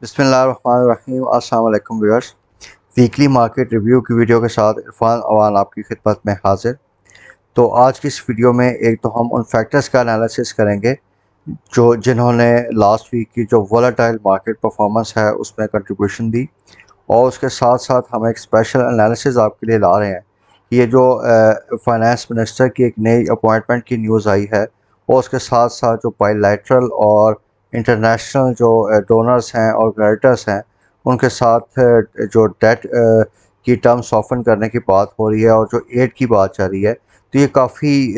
बिस्मिल्लाहिर्रहमानिर्रहीम। अस्सलाम वालेकुम व्यूअर्स। वीकली मार्केट रिव्यू की वीडियो के साथ इरफान अवान आपकी खिदमत में हाजिर। तो आज की इस वीडियो में एक तो हम उन फैक्टर्स का एनालिसिस करेंगे जो जिन्होंने लास्ट वीक की जो वोलेटाइल मार्केट परफॉर्मेंस है उसमें कंट्रीब्यूशन दी, और उसके साथ साथ हम एक स्पेशल एनालिसिस आपके लिए ला रहे हैं कि ये जो फाइनेंस मिनिस्टर की एक नई अपॉइंटमेंट की न्यूज़ आई है, और उसके साथ साथ जो बायलैटरल और इंटरनेशनल जो डोनर्स हैं और क्रेडिटर्स हैं उनके साथ जो डेट की टर्म सॉफ्टन करने की बात हो रही है और जो एड की बात चल रही है, तो ये काफ़ी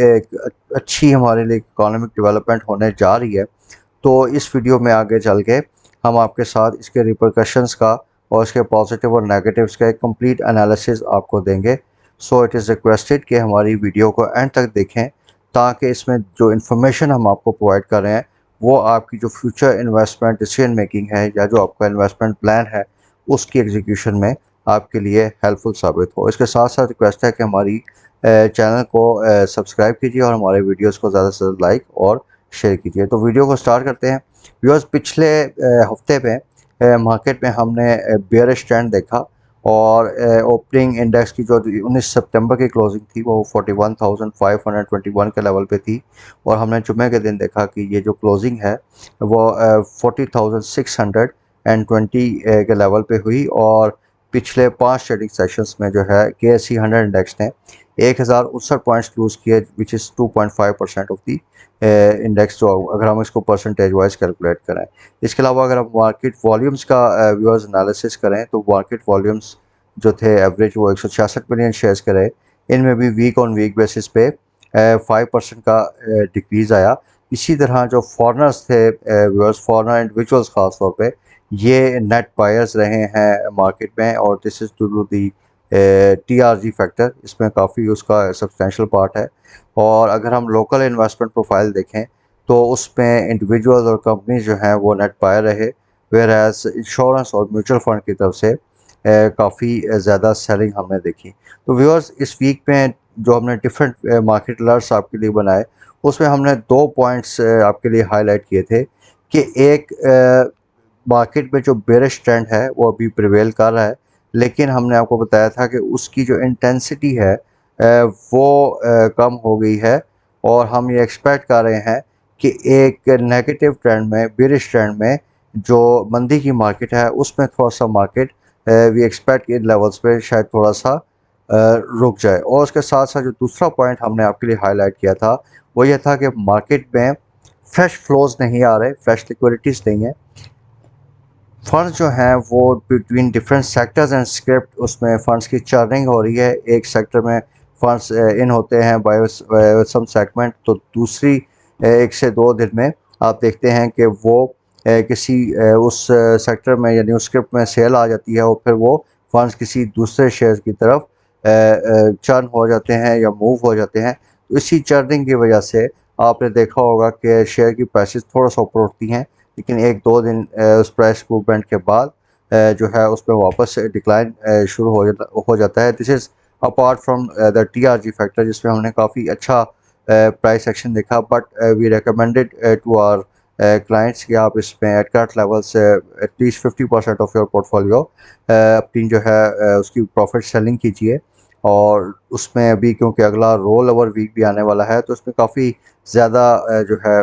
अच्छी हमारे लिए इकोनॉमिक डेवलपमेंट होने जा रही है। तो इस वीडियो में आगे चल के हम आपके साथ इसके रिपरकशंस का और इसके पॉजिटिव और नेगेटिव्स का एक कंप्लीट एनालिसिस आपको देंगे। सो इट इज़ रिक्वेस्टेड कि हमारी वीडियो को एंड तक देखें, ताकि इसमें जो इन्फॉर्मेशन हम आपको प्रोवाइड कर रहे हैं वो आपकी जो फ्यूचर इन्वेस्टमेंट डिसीजन मेकिंग है या जो आपका इन्वेस्टमेंट प्लान है उसकी एग्जीक्यूशन में आपके लिए हेल्पफुल साबित हो। इसके साथ साथ रिक्वेस्ट है कि हमारी चैनल को सब्सक्राइब कीजिए और हमारे वीडियोस को ज़्यादा से ज़्यादा लाइक और शेयर कीजिए। तो वीडियो को स्टार्ट करते हैं। व्यूअर्स, पिछले हफ्ते में मार्केट में हमने बेयरिश ट्रेंड देखा, और ओपनिंग इंडेक्स की जो 19 सितंबर की क्लोजिंग थी वो 41,521 के लेवल पे थी, और हमने जुमे के दिन देखा कि ये जो क्लोजिंग है वो 40,620 के लेवल पे हुई। और पिछले 5 ट्रेडिंग सेशंस में जो है KSE 100 इंडेक्स ने 1069 पॉइंट्स लूज़ किए, which is 2.5% of the index, जो अगर हम इसको परसेंटेज वाइज कैलकुलेट करें। इसके अलावा अगर हम मार्केट वॉल्यूम्स का व्यूअर्स एनालिसिस करें तो मार्केट वॉल्यूम्स जो थे एवरेज वो 166 मिलियन शेयर्स के रहे। इनमें भी वीक ऑन वीक बेसिस पे 5% का डिक्रीज़ आया। इसी तरह जो फॉरनर्स थे व्यूअर्स, फॉरनर इंडिविजुअल्स ख़ास तौर पे ये नेट बायर्स रहे हैं मार्केट में, और this is to do the TRG factor, इसमें काफ़ी उसका सब्सटेंशियल पार्ट है। और अगर हम लोकल इन्वेस्टमेंट प्रोफाइल देखें तो उसमें इंडिविजुअल्स और कंपनीज जो हैं वो नेट बायर रहे, वेयर एज इंश्योरेंस और म्यूचुअल फंड की तरफ से काफ़ी ज़्यादा सेलिंग हमने देखी। तो व्यूअर्स, इस वीक में जो हमने डिफरेंट मार्केट अलर्ट्स आपके लिए बनाए उसमें हमने 2 पॉइंट्स आपके लिए हाईलाइट किए थे कि एक मार्केट में जो बेरिश ट्रेंड है वो अभी प्रिवेल कर रहा है, लेकिन हमने आपको बताया था कि उसकी जो इंटेंसिटी है वो कम हो गई है, और हम ये एक्सपेक्ट कर रहे हैं कि एक नेगेटिव ट्रेंड में, बेरिश ट्रेंड में जो मंदी की मार्केट है उसमें थोड़ा सा market we expect in levels पे शायद थोड़ा सा रुक जाए। और उसके साथ साथ जो दूसरा पॉइंट हमने आपके लिए हाईलाइट किया था वो ये था कि मार्केट में फ्रेश फ्लोज नहीं आ रहे, फ्रेश लिक्विडिटीज़ नहीं है। फंड्स जो हैं वो between different sectors and script, उसमें फ़ंड्स की चर्निंग हो रही है। एक सेक्टर में फ़ंड्स इन होते हैं बाय सम सेगमेंट, तो दूसरी 1 से 2 दिन में आप देखते हैं कि वो किसी उस सेक्टर में यानी उस स्क्रिप्ट में सेल आ जाती है, और फिर वो फ़ंड्स किसी दूसरे शेयर की तरफ चर्न हो जाते हैं या मूव हो जाते हैं। तो इसी चर्निंग की वजह से आपने देखा होगा कि शेयर की प्राइसेस थोड़ा सा ऊपर उठती हैं, लेकिन 1-2 दिन उस प्राइस मूवमेंट के बाद जो है उसमें वापस डिक्लाइन शुरू हो जाता है। This is apart from the TRG factor, जिसमें हमने काफ़ी अच्छा प्राइस एक्शन देखा, but we recommended to our clients कि आप इसमें एट करंट लेवल से एटलीस्ट 50% ऑफ योर पोर्टफोलियो अपनी जो है उसकी प्रॉफिट सेलिंग कीजिए। और उसमें अभी क्योंकि अगला रोल ओवर वीक भी आने वाला है, तो उसमें काफ़ी ज़्यादा जो है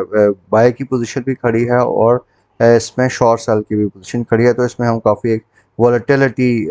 बाय की पोजीशन भी खड़ी है, और इसमें शॉर्ट सेल की भी पोजीशन खड़ी है। तो इसमें हम काफ़ी एक वॉलेटिलिटी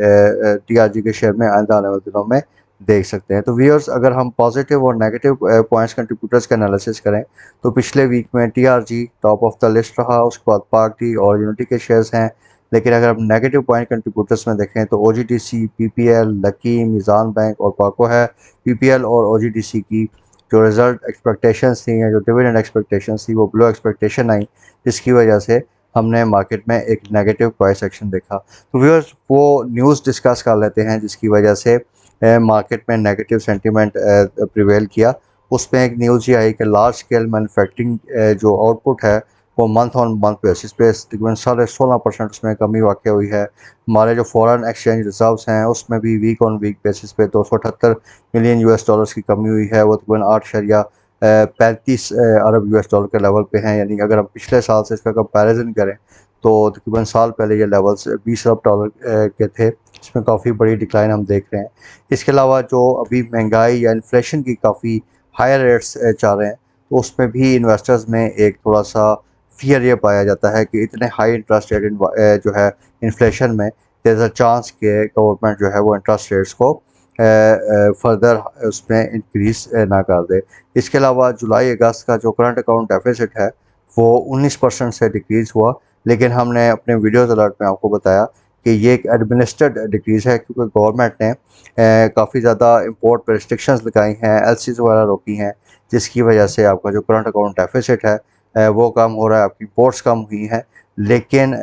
TRG के शेयर में आने वाले दिनों में देख सकते हैं। तो व्यूअर्स, अगर हम पॉजिटिव और नेगेटिव पॉइंट्स कंट्रीब्यूटर्स का एनालिसिस करें तो पिछले वीक में TRG top of the list रहा, उसके बाद पार्टी और यूनिटी के शेयर्स हैं। लेकिन अगर हम नेगेटिव पॉइंट कंट्रीब्यूटर्स में देखें तो OGDC, PPL, लकी, मीज़ान बैंक और पाको है। PPL और OGDC की जो रिज़ल्ट एक्सपेक्टेशंस थी या जो डिविडेंड एक्सपेक्टेशंस थी वो बिलो एक्सपेक्टेशन आई, जिसकी वजह से हमने मार्केट में एक नेगेटिव प्राइस एक्शन देखा। तो व्यूअर्स, वो न्यूज़ डिस्कस कर लेते हैं जिसकी वजह से मार्केट में नेगेटिव सेंटीमेंट प्रिवेल किया। उसमें एक न्यूज़ ये आई कि लार्ज स्केल मैन्युफैक्चरिंग जो आउटपुट है वो मंथ ऑन मंथ बेसिस पे तकरीबन 16.5% उसमें कमी वाक़ हुई है। हमारे जो फॉरेन एक्सचेंज रिजर्व्स हैं उसमें भी वीक ऑन वीक बेसिस पे 278 मिलियन US डॉलर्स की कमी हुई है, वो तकरीबन 8.35 अरब US डॉलर के लेवल पे हैं। यानी अगर हम पिछले साल से इसका कंपैरिजन करें तो तकरीबन साल पहले ये लेवल्स 20 अरब डॉलर के थे, इसमें काफ़ी बड़ी डिक्लाइन हम देख रहे हैं। इसके अलावा जो अभी महंगाई या इन्फ्लेशन की काफ़ी हायर रेट्स चल रहे हैं, तो उसमें भी इन्वेस्टर्स में एक थोड़ा सा फियर ये पाया जाता है कि इतने हाई इंटरेस्ट रेट जो है इन्फ्लेशन में देयर इज़ अ चांस कि गवर्नमेंट जो है वो इंटरेस्ट रेट्स को फर्दर उसमें इंक्रीज ना कर दे। इसके अलावा जुलाई अगस्त का जो करंट अकाउंट डेफिसिट है वो 19% से डिक्रीज़ हुआ, लेकिन हमने अपने वीडियोज़ अलर्ट में आपको बताया कि ये एक एडमिनिस्ट्रेड डिक्रीज़ है, क्योंकि गवर्नमेंट ने काफ़ी ज़्यादा इंपोर्ट पर रिस्ट्रिक्शंस लगाई हैं, एलसीज़ वगैरह रोकी हैं, जिसकी वजह से आपका जो करंट अकाउंट डेफिसिट है वो कम हो रहा है, आपकी इंपोर्ट्स कम हुई हैं। लेकिन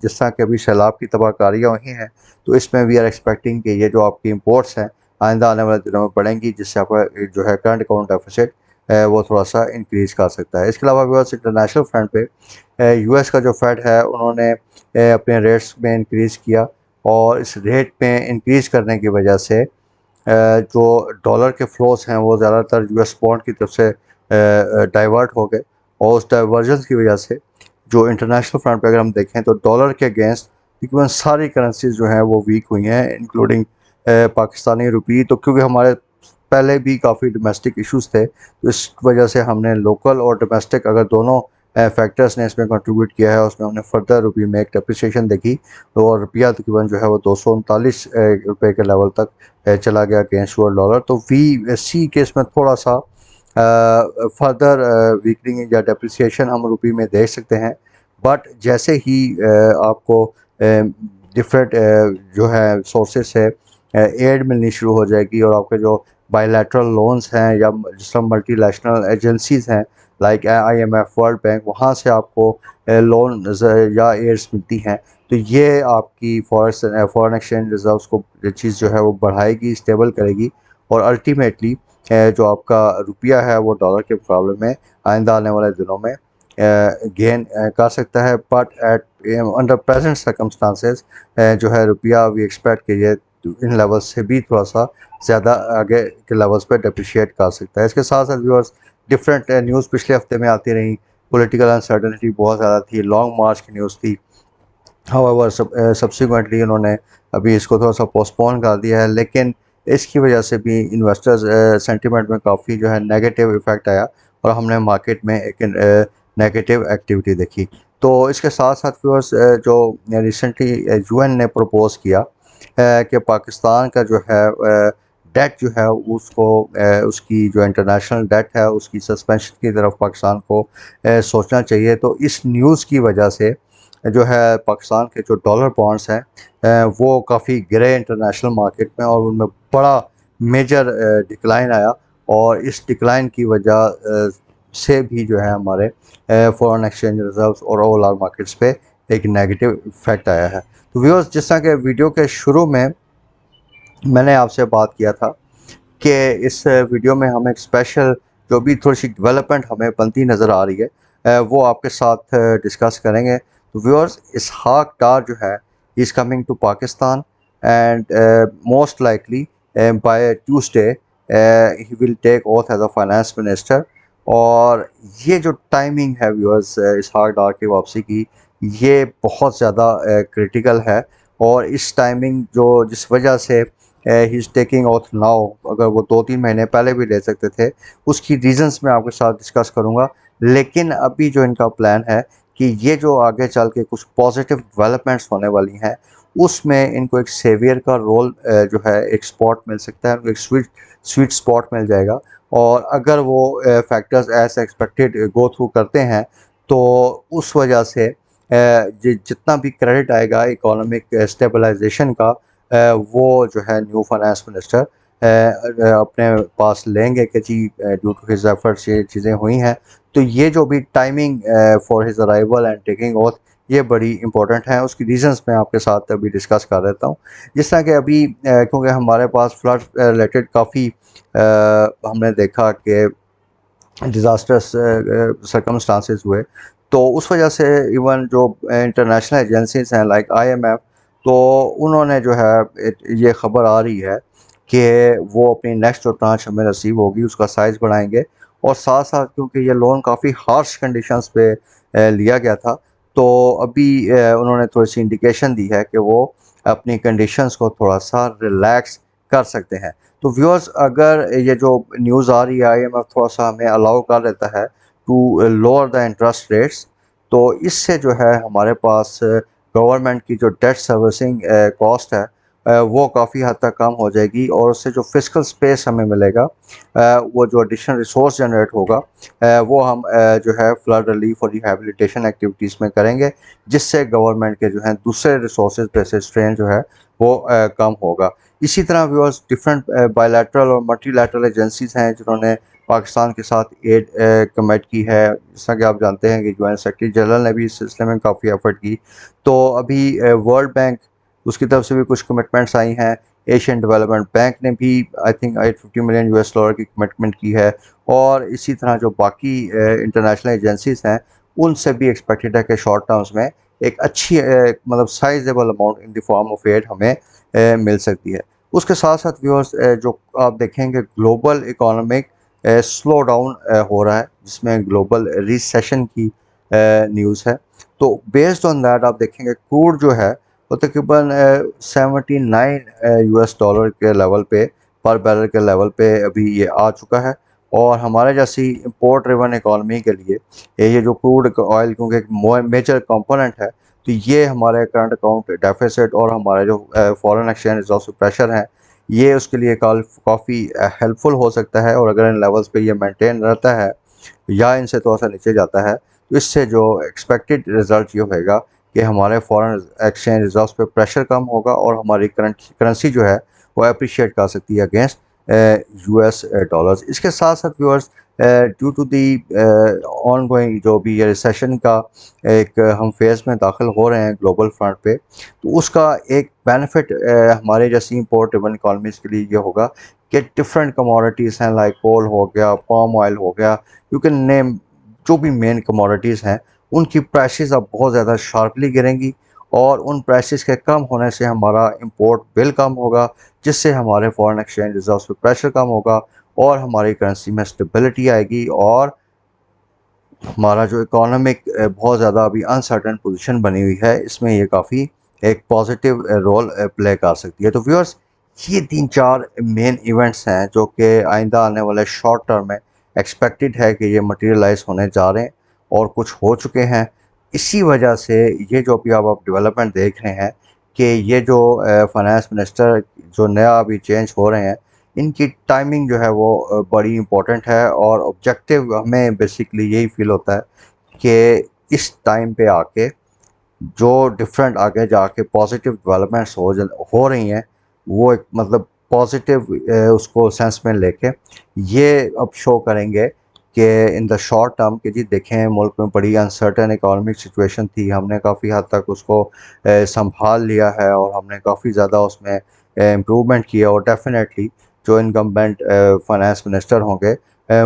जिस तरह कि अभी सैलाब की तबाहकारियाँ हुई हैं, तो इसमें वी आर एक्सपेक्टिंग कि ये जो आपकी इंपोर्ट्स हैं आइंदा आने वाले दिनों में बढ़ेंगी, जिससे आपका जो है करंट अकाउंट डेफिसिट वो थोड़ा सा इंक्रीज़ कर सकता है। इसके अलावा व्यूअर्स इंटरनेशनल फ्रंट पे यूएस का जो फेड है उन्होंने अपने रेट्स में इंक्रीज़ किया, और इस रेट में इंक्रीज़ करने की वजह से जो डॉलर के फ्लोस हैं वो ज़्यादातर यूएस बॉन्ड की तरफ से डाइवर्ट हो गए, और उस डाइवर्जन की वजह से जो इंटरनेशनल फ्रंट पे अगर हम देखें तो डॉलर के अगेंस्ट तकरीबन सारी करेंसीज जो हैं वो वीक हुई हैं, इंक्लूडिंग पाकिस्तानी रुपी। तो क्योंकि हमारे पहले भी काफ़ी डोमेस्टिक इश्यूज थे, तो इस वजह से हमने लोकल और डोमेस्टिक अगर दोनों फैक्टर्स ने इसमें कंट्रीब्यूट किया है, उसमें हमने फर्दर रुपी में एक डेप्रिसिएशन देखी, और रुपया तकरीबन जो है वो 239 रुपये के लेवल तक चला गया अगेंस्ट वर्ल्ड डॉलर। तो वी सी के इसमें थोड़ा सा फर्दर वीकनिंग या डेप्रिसिएशन हम रुपी में देख सकते हैं। बट जैसे ही आपको डिफरेंट जो है सोर्सेज से एड मिलनी शुरू हो जाएगी, और आपके जो बायलैटरल लोन्स हैं या जिस तरह मल्टीनेशनल एजेंसीज हैं लाइक आईएमएफ, वर्ल्ड बैंक, वहाँ से आपको लोन या एड्स मिलती हैं, तो ये आपकी फॉरेन एक्सचेंज रिजर्व्स को ये चीज़ जो है वो बढ़ाएगी, स्टेबल करेगी, और अल्टीमेटली जो आपका रुपया है वो डॉलर के मुकाबले में आइंदा आने वाले दिनों में गेन कर सकता है। But at under present circumstances जो है रुपया वी एक्सपेक्ट कि ये इन लेवल्स से भी थोड़ा सा ज़्यादा आगे के लेवल्स पे डिप्रिशिएट कर सकता है। इसके साथ साथ व्यूअर्स डिफरेंट न्यूज़ पिछले हफ्ते में आती रही, पॉलिटिकल अनसर्टेनिटी बहुत ज़्यादा थी, लॉन्ग मार्च की न्यूज़ थी। हाउएवर सब्सिक्वेंटली उन्होंने अभी इसको थोड़ा सा पोस्टपोन कर दिया है, लेकिन इसकी वजह से भी इन्वेस्टर्स सेंटिमेंट में काफ़ी जो है नेगेटिव इफेक्ट आया, और हमने मार्केट में एक नेगेटिव एक्टिविटी देखी। तो इसके साथ साथ व्यूअर्स जो रिसेंटली यूएन ने प्रपोज किया कि पाकिस्तान का जो है डेट जो है उसको उसकी जो इंटरनेशनल डेट है उसकी सस्पेंशन की तरफ पाकिस्तान को सोचना चाहिए। तो इस न्यूज़ की वजह से जो है पाकिस्तान के जो डॉलर बॉन्ड्स हैं वो काफ़ी गिरे इंटरनेशनल मार्केट में, और उनमें बड़ा मेजर डिक्लाइन आया, और इस डिक्लाइन की वजह से भी जो है हमारे फॉरेन एक्सचेंज रिजर्व्स और ओवरऑल मार्केट्स पे एक नेगेटिव इफेक्ट आया है। तो व्यूअर्स, जिस तरह के वीडियो के शुरू में मैंने आपसे बात किया था कि इस वीडियो में हम एक स्पेशल जो भी थोड़ी सी डेवलपमेंट हमें बनती नज़र आ रही है वो आपके साथ डिस्कस करेंगे। तो व्यूअर्स, इसहाक डार जो है is coming to Pakistan, and most likely by Tuesday he will take oath as a finance minister. और ये जो टाइमिंग है व्यूअर्स इसहाक डार की वापसी की, ये बहुत ज़्यादा क्रिटिकल है, और इस टाइमिंग जो जिस वजह से he is taking auth now, अगर वो 2-3 महीने पहले भी ले सकते थे, उसकी रीज़न्स मैं आपके साथ डिस्कस करूँगा। लेकिन अभी जो इनका प्लान है कि ये जो आगे चल के कुछ पॉजिटिव डेवलपमेंट्स होने वाली हैं, उसमें इनको एक सेवियर का रोल जो है एक स्पॉट मिल सकता है, उनको एक स्वीट स्पॉट मिल जाएगा। और अगर वो factors as expected go through करते हैं, तो उस वजह से जितना भी क्रेडिट आएगा इकोनॉमिक स्टेबलाइजेशन का, वो जो है न्यू फाइनेंस मिनिस्टर अपने पास लेंगे कि जी ड्यू टू हिज एफर्ट्स ये चीज़ें हुई हैं। तो ये जो भी timing for his arrival and taking auth, ये बड़ी इंपॉर्टेंट है। उसकी रीजंस मैं आपके साथ अभी डिस्कस कर देता हूँ। जिस तरह कि अभी क्योंकि हमारे पास फ्लड रिलेटेड काफ़ी हमने देखा कि डिज़ास्टर्स सर्कमस्टांसेस हुए, तो उस वजह से इवन जो इंटरनेशनल एजेंसीज हैं लाइक आईएमएफ, तो उन्होंने जो है ये ख़बर आ रही है कि वो अपनी नेक्स्ट जो ट्रांच हमें रिसीव होगी उसका साइज़ बढ़ाएंगे, और साथ साथ क्योंकि ये लोन काफ़ी हार्श कंडीशंस पे लिया गया था, तो अभी उन्होंने थोड़ी सी इंडिकेशन दी है कि वो अपनी कंडीशंस को थोड़ा सा रिलैक्स कर सकते हैं। तो व्यूअर्स, अगर ये जो न्यूज़ आ रही है आईएमएफ थोड़ा सा हमें अलाउ कर देता है to lower the interest rates, तो इससे जो है हमारे पास गवर्नमेंट की जो डेट सर्विसिंग कॉस्ट है वो काफ़ी हद तक कम हो जाएगी, और उससे जो फिजिकल स्पेस हमें मिलेगा, वो जो एडिशनल रिसोर्स जनरेट होगा, वो हम जो है फ्लड रिलीफ और रिहैबिलिटेशन एक्टिविटीज़ में करेंगे, जिससे गवर्नमेंट के जो है दूसरे रिसोर्सेज पे से स्ट्रेन जो है वो कम होगा। इसी तरह व्यूअर्स, डिफरेंट बायलैटरल और मल्टीलैटरल एजेंसीज हैं जिन्होंने पाकिस्तान के साथ एड कमिट की है। जैसा कि आप जानते हैं कि यूएन सेक्रेटरी जनरल ने भी इस सिलसिले में काफ़ी एफर्ट की। तो अभी वर्ल्ड बैंक, उसकी तरफ से भी कुछ कमिटमेंट्स आई हैं। एशियन डेवलपमेंट बैंक ने भी आई थिंक $850 मिलियन की कमिटमेंट की है। और इसी तरह जो बाकी इंटरनेशनल एजेंसीज हैं, उनसे भी एक्सपेक्टेड है कि शॉर्ट टर्म्स में एक अच्छी मतलब sizable amount in the form of aid हमें मिल सकती है। उसके साथ साथ व्यूअर्स, जो आप देखेंगे ग्लोबल इकोनॉमिक स्लो डाउन हो रहा है, जिसमें ग्लोबल रिसेशन की न्यूज़ है। तो बेस्ड ऑन दैट आप देखेंगे क्रूड जो है वो तकरीबन $79 के लेवल पे, पर बैरल के लेवल पे अभी ये आ चुका है। और हमारे जैसी इंपोर्ट ड्रिवन इकॉनमी के लिए ये जो क्रूड ऑयल, क्योंकि एक मेजर कंपोनेंट है, तो ये हमारे करंट अकाउंट डेफिसिट और हमारे जो फॉरेन एक्सचेंज रिजर्व प्रेशर हैं, ये उसके लिए काफ़ी हेल्पफुल हो सकता है। और अगर इन लेवल्स पे ये मेंटेन रहता है या इनसे थोड़ा सा नीचे जाता है, तो इससे जो एक्सपेक्टेड रिजल्ट ये होगा कि हमारे फॉरेन एक्सचेंज रिजर्व्स पे प्रेशर कम होगा और हमारी करेंसी जो है वो अप्रिशिएट कर सकती है अगेंस्ट यूएस डॉलर्स। इसके साथ साथ viewers, due to the ongoing जो भी ये रिसेशन का एक हम फेज़ में दाखिल हो रहे हैं ग्लोबल फ्रंट पे, तो उसका एक बेनिफिट हमारे जैसी इंपोर्ट ड्रिवन इकॉनमीज़ के लिए ये होगा कि डिफरेंट कमोडिटीज़ हैं, लाइक कोल हो गया, पाम ऑयल हो गया, यू कैन नेम, जो भी मेन कमोडिटीज़ हैं, उनकी प्राइसेस अब बहुत ज़्यादा शार्पली गिरेंगी। और उन प्राइसेस के कम होने से हमारा इंपोर्ट बिल कम होगा, जिससे हमारे फॉरेन एक्सचेंज रिजर्व्स पे प्रेशर कम होगा और हमारी करेंसी में स्टेबिलिटी आएगी। और हमारा जो इकोनॉमिक बहुत ज़्यादा अभी अनसर्टेन पोजीशन बनी हुई है, इसमें ये काफ़ी एक पॉजिटिव रोल प्ले कर सकती है। तो व्यूअर्स, ये 3-4 मेन इवेंट्स हैं जो कि आइंदा आने वाले शॉर्ट टर्म में एक्सपेक्टेड है कि ये मटेरियलाइज होने जा रहे हैं और कुछ हो चुके हैं। इसी वजह से ये जो अभी आप डेवलपमेंट देख रहे हैं कि ये जो फाइनेंस मिनिस्टर जो नया अभी चेंज हो रहे हैं, इनकी टाइमिंग जो है वो बड़ी इम्पोर्टेंट है। और ऑब्जेक्टिव हमें बेसिकली यही फील होता है कि इस टाइम पे आके जो डिफरेंट आगे जाके पॉजिटिव डेवलपमेंट्स हो रही हैं, वो एक मतलब पॉजिटिव उसको सेंस में लेके ये अब शो करेंगे कि इन द शॉर्ट टर्म कि जी देखें, मुल्क में बड़ी अनसर्टेन इकोनॉमिक सिचुएशन थी, हमने काफ़ी हद तक उसको संभाल लिया है और हमने काफ़ी ज़्यादा उसमें इम्प्रूवमेंट किया। और डेफिनेटली जो इनकम्बेंट फाइनेंस मिनिस्टर होंगे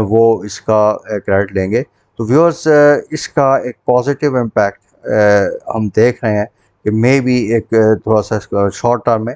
वो इसका क्रेडिट लेंगे। तो व्यूअर्स, इसका एक पॉजिटिव इम्पैक्ट हम देख रहे हैं कि मे बी एक थोड़ा सा शॉर्ट टर्म में,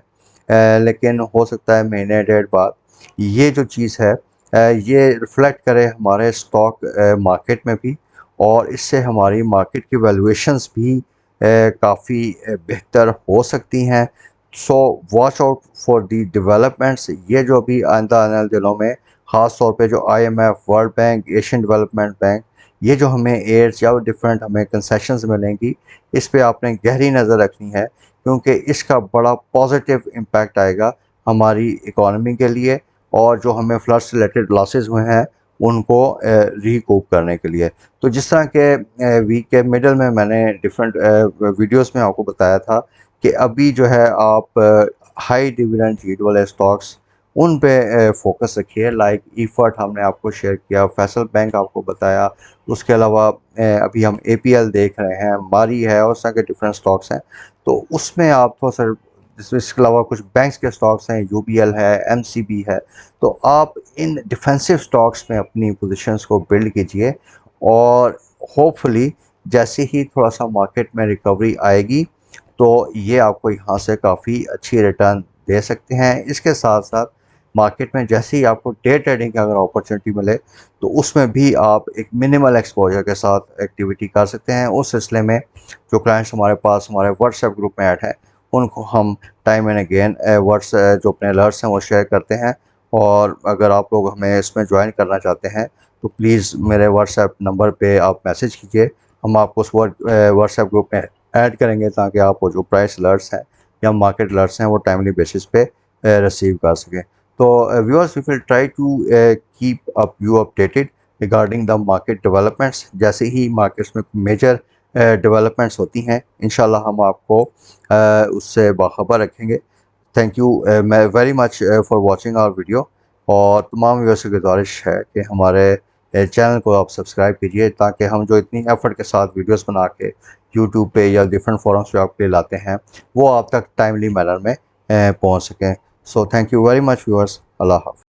लेकिन हो सकता है महीने डेढ़ बाद ये जो चीज़ है ये रिफ्लेक्ट करे हमारे स्टॉक मार्केट में भी, और इससे हमारी मार्केट की वैल्यूएशंस भी काफ़ी बेहतर हो सकती हैं। So watch out for the developments. ये जो भी आइंदा आने वाले दिनों में ख़ास तौर पे जो IMF, world bank, Asian development bank, ये जो हमें एड्स या डिफरेंट हमें कंसेशंस मिलेंगी, इस पे आपने गहरी नज़र रखनी है, क्योंकि इसका बड़ा पॉजिटिव इम्पैक्ट आएगा हमारी इकॉनमी के लिए, और जो हमें फ्लड से रिलेटेड लॉसेस हुए हैं उनको रिकूप करने के लिए। तो जिस तरह के वीक के मिडल में मैंने डिफरेंट वीडियोस में आपको बताया था कि अभी जो है आप हाई डिविडेंड यील्ड वाले स्टॉक्स उन पे फोकस रखिए, लाइक ईफर्ट हमने आपको शेयर किया, फैसल बैंक आपको बताया, उसके अलावा अभी हम एपीएल देख रहे हैं, मारी है, और उस तरह के डिफरेंट स्टॉक्स हैं। तो उसमें आप थोड़ा सा, इसके अलावा कुछ बैंक्स के स्टॉक्स हैं, यूबीएल है, एमसीबी है, तो आप इन डिफेंसिव स्टॉक्स में अपनी पोजीशंस को बिल्ड कीजिए। और होपफुली जैसे ही थोड़ा सा मार्केट में रिकवरी आएगी, तो ये आपको यहाँ से काफ़ी अच्छी रिटर्न दे सकते हैं। इसके साथ साथ मार्केट में जैसे ही आपको डे ट्रेडिंग की अगर अपॉर्चुनिटी मिले तो उसमें भी आप एक मिनिमल एक्सपोजर के साथ एक्टिविटी कर सकते हैं। उस सिलसिले में जो क्लाइंट्स हमारे पास हमारे व्हाट्सएप ग्रुप में ऐड हैं उनको हम टाइम एंड अगेन जो अपने अलर्ट्स हैं वो शेयर करते हैं। और अगर आप लोग हमें इसमें ज्वाइन करना चाहते हैं तो प्लीज़ मेरे व्हाट्सएप नंबर पे आप मैसेज कीजिए, हम आपको उस व्हाट्सएप ग्रुप में ऐड करेंगे ताकि आप वो जो प्राइस अलर्ट्स हैं या मार्केट अलर्ट्स हैं वो टाइमली बेसिस पे रिसीव कर सकें। तो viewers we will try to keep up you updated regarding the market developments. जैसे ही मार्केट्स में मेजर डेवलपमेंट्स होती हैं इंशाल्लाह हम आपको उससे बाखबर रखेंगे। थैंक यू मैं very much for watching our video. और तमाम व्यूअर्स से गुजारिश है कि हमारे चैनल को आप सब्सक्राइब कीजिए ताकि हम जो इतनी एफर्ट के साथ वीडियोस बना के यूट्यूब पे या डिफरेंट फोरम्स पे आपके लिए लाते हैं वो आप तक टाइमली मैनर में पहुंच सकें। So thank you very much viewers. अल्लाह हाफ़िज़।